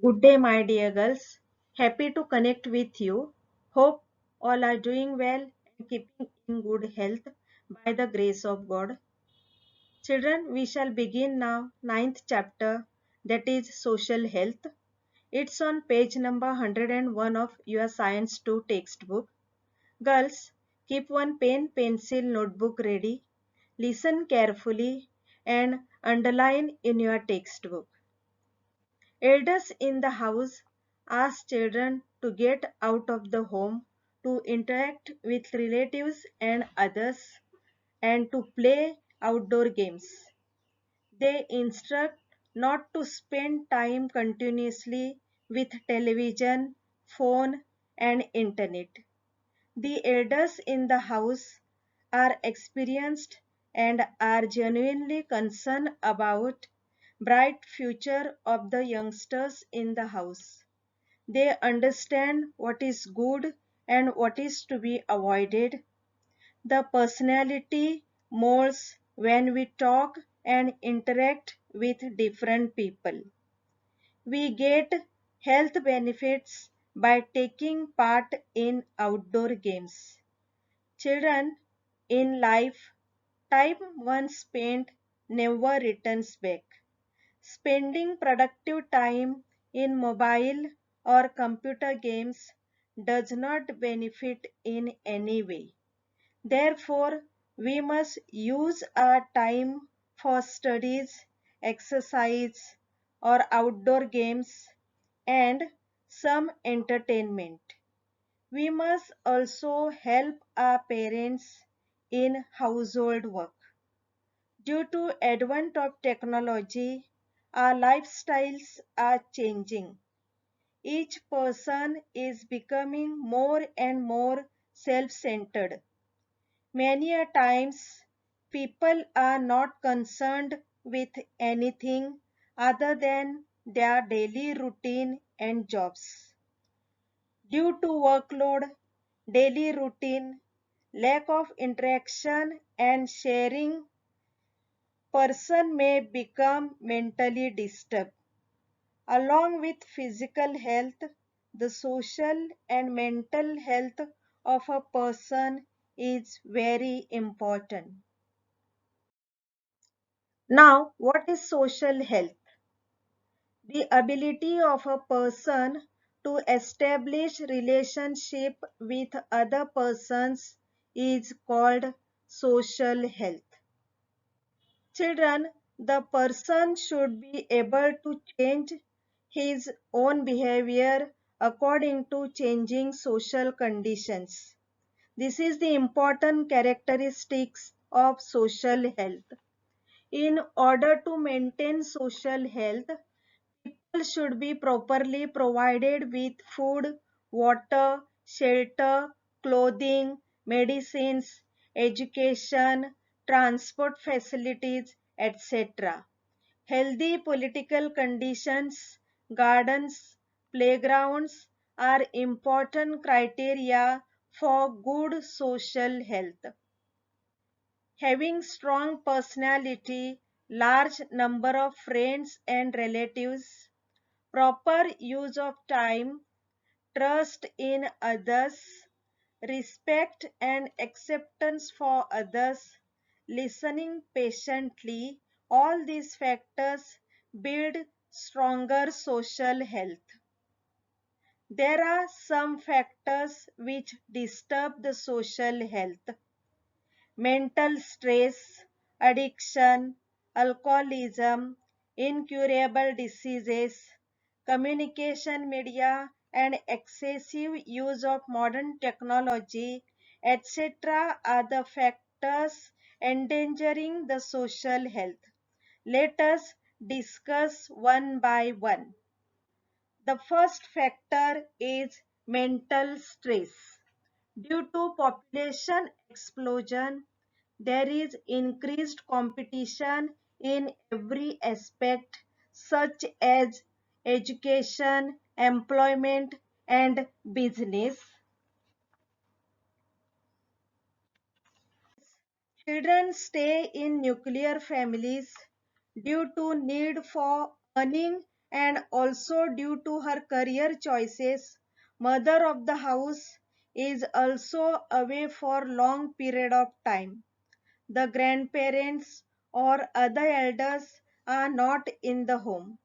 Good day, my dear girls. Happy to connect with you. Hope all are doing well and keeping in good health by the grace of God. Children, we shall begin now ninth chapter, that is social health. It's on page number 101 of your Science 2 textbook. Girls, keep one pen, pencil, notebook ready. Listen carefully and underline in your textbook. Elders in the house ask children to get out of the home, to interact with relatives and others, and to play outdoor games. They instruct not to spend time continuously with television, phone, and internet. The elders in the house are experienced and are genuinely concerned about bright future of the youngsters in the house. They understand what is good and what is to be avoided. The personality molds when we talk and interact with different people. We get health benefits by taking part in outdoor games. Children, in life, time once spent never returns back. Spending productive time in mobile or computer games does not benefit in any way. Therefore, we must use our time for studies, exercise, or outdoor games and some entertainment. We must also help our parents in household work. Due to advent of technology, our lifestyles are changing. Each person is becoming more and more self-centered. Many a times, people are not concerned with anything other than their daily routine and jobs. Due to workload, daily routine, lack of interaction and sharing, person may become mentally disturbed. Along with physical health, the social and mental health of a person is very important. Now, what is social health? The ability of a person to establish relationship with other persons is called social health. Children, the person should be able to change his own behavior according to changing social conditions. This is the important characteristics of social health. In order to maintain social health, people should be properly provided with food, water, shelter, clothing, medicines, education, transport facilities, etc. Healthy political conditions, gardens, playgrounds are important criteria for good social health. Having strong personality, large number of friends and relatives, proper use of time, trust in others, respect and acceptance for others, listening patiently, all these factors build stronger social health. There are some factors which disturb the social health. Mental stress, addiction, alcoholism, incurable diseases, communication media and excessive use of modern technology, etc. are the factors endangering the social health. Let us discuss one by one. The first factor is mental stress. Due to population explosion, there is increased competition in every aspect such as education, employment and business. Children stay in nuclear families due to need for earning and also due to her career choices, mother of the house is also away for long period of time. The grandparents or other elders are not in the home.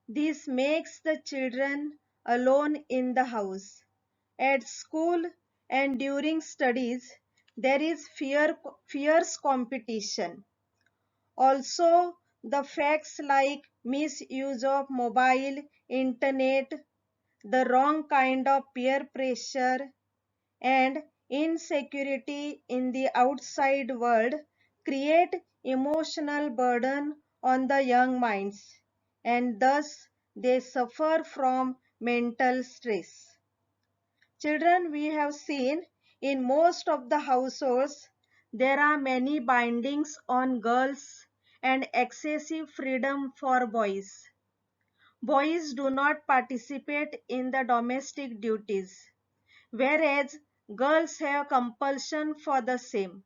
This makes the children alone in the house. At school and during studies, there is fierce competition. Also, the facts like misuse of mobile, internet, the wrong kind of peer pressure, and insecurity in the outside world create emotional burden on the young minds, and thus they suffer from mental stress. Children, we have seen in most of the households there are many bindings on girls and excessive freedom for boys. Boys do not participate in the domestic duties, whereas girls have compulsion for the same.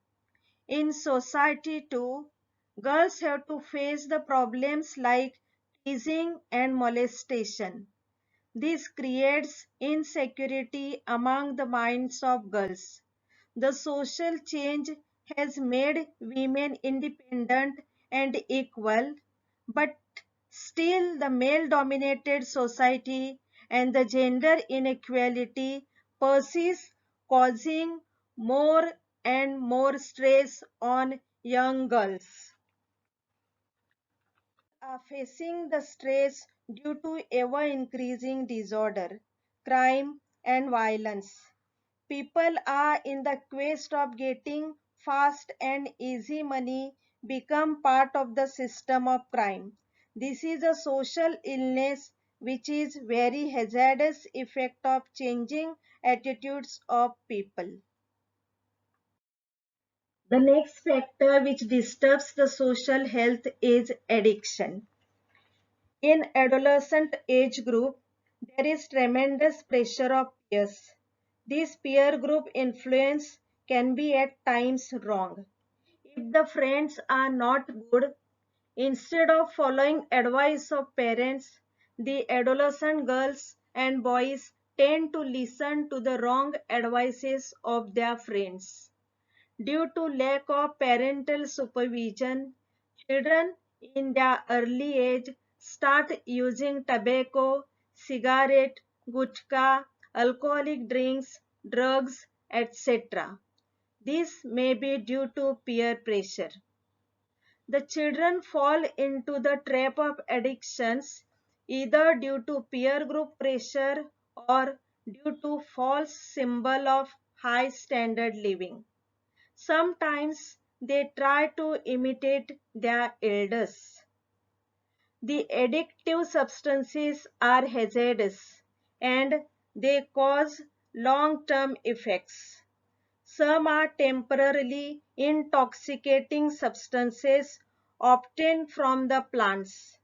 In society too, girls have to face the problems like teasing and molestation. This creates insecurity among the minds of girls. The social change has made women independent and equal, but still the male dominated society and the gender inequality persists, causing more and more stress on young girls. Are facing the stress due to ever increasing disorder, crime, and violence. People are in the quest of getting fast and easy money become part of the system of crime. This is a social illness which is very hazardous effect of changing attitudes of people. The next factor which disturbs the social health is addiction. In adolescent age group, there is tremendous pressure of peers. This peer group influence can be at times wrong. If the friends are not good, instead of following advice of parents, the adolescent girls and boys tend to listen to the wrong advices of their friends. Due to lack of parental supervision, children in their early age start using tobacco, cigarette, gutka, alcoholic drinks, drugs, etc. This may be due to peer pressure. The children fall into the trap of addictions either due to peer group pressure or due to false symbol of high standard living. Sometimes they try to imitate their elders. The addictive substances are hazardous and they cause long-term effects. Some are temporarily intoxicating substances obtained from the plants,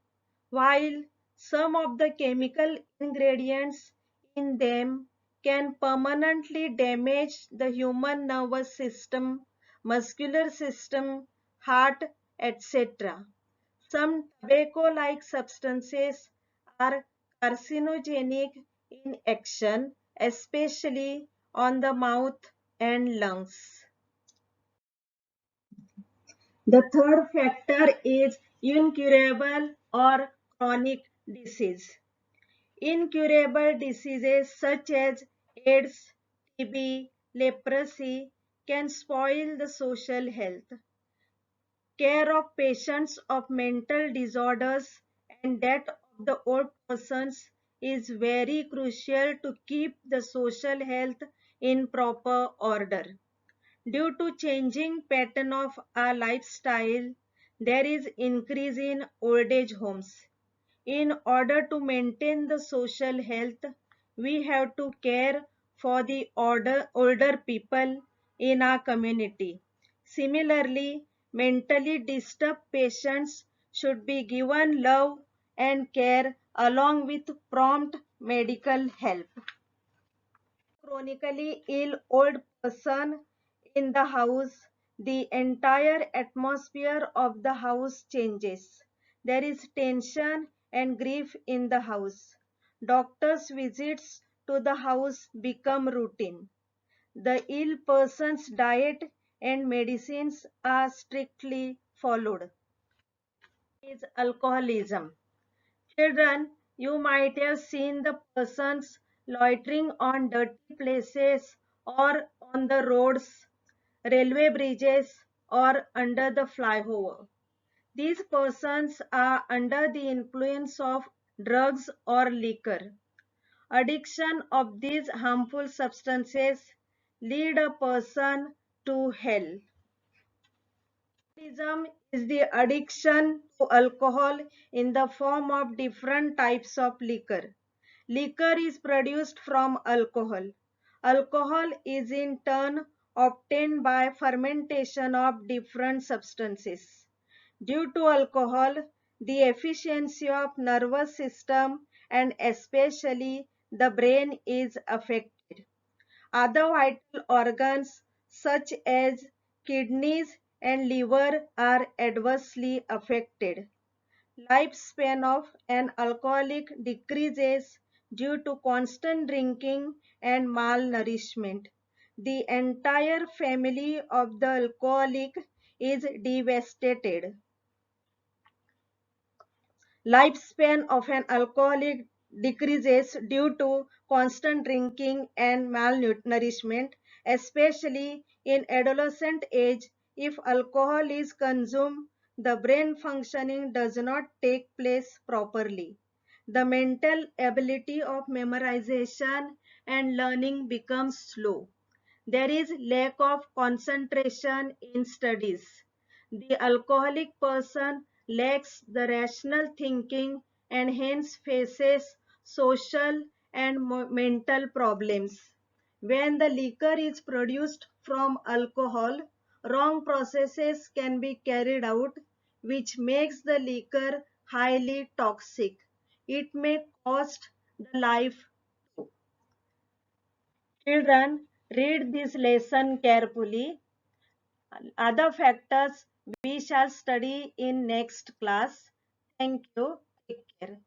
while some of the chemical ingredients in them can permanently damage the human nervous system, muscular system, heart, etc. Some tobacco-like substances are carcinogenic in action, especially on the mouth and lungs. The third factor is incurable or chronic disease. Incurable diseases such as AIDS, TB, leprosy can spoil the social health. Care of patients of mental disorders and that of the old persons is very crucial to keep the social health in proper order. Due to changing pattern of our lifestyle, there is increase in old age homes. In order to maintain the social health, we have to care for the older people in our community. Similarly, mentally disturbed patients should be given love and care along with prompt medical help. Chronically ill old person in the house, the entire atmosphere of the house changes. There is tension and grief in the house. Doctors' visits to the house become routine. The ill person's diet and medicines are strictly followed. Is alcoholism. Children, you might have seen the persons loitering on dirty places or on the roads, railway bridges, or under the flyover. These persons are under the influence of drugs or liquor. Addiction of these harmful substances lead a person to hell. Alcoholism is the addiction to alcohol in the form of different types of liquor. Liquor is produced from alcohol. Alcohol is in turn obtained by fermentation of different substances. Due to alcohol, the efficiency of nervous system and especially the brain is affected. Other vital organs such as kidneys and liver are adversely affected. Lifespan of an alcoholic decreases due to constant drinking and malnourishment. The entire family of the alcoholic is devastated. Lifespan of an alcoholic decreases due to constant drinking and malnourishment, especially in adolescent age. If alcohol is consumed, the brain functioning does not take place properly. The mental ability of memorization and learning becomes slow. There is lack of concentration in studies. The alcoholic person lacks the rational thinking and hence faces social and mental problems. When the liquor is produced from alcohol, wrong processes can be carried out, which makes the liquor highly toxic. It may cost the life too. Children, read this lesson carefully. Other factors we shall study in next class. Thank you. Take care.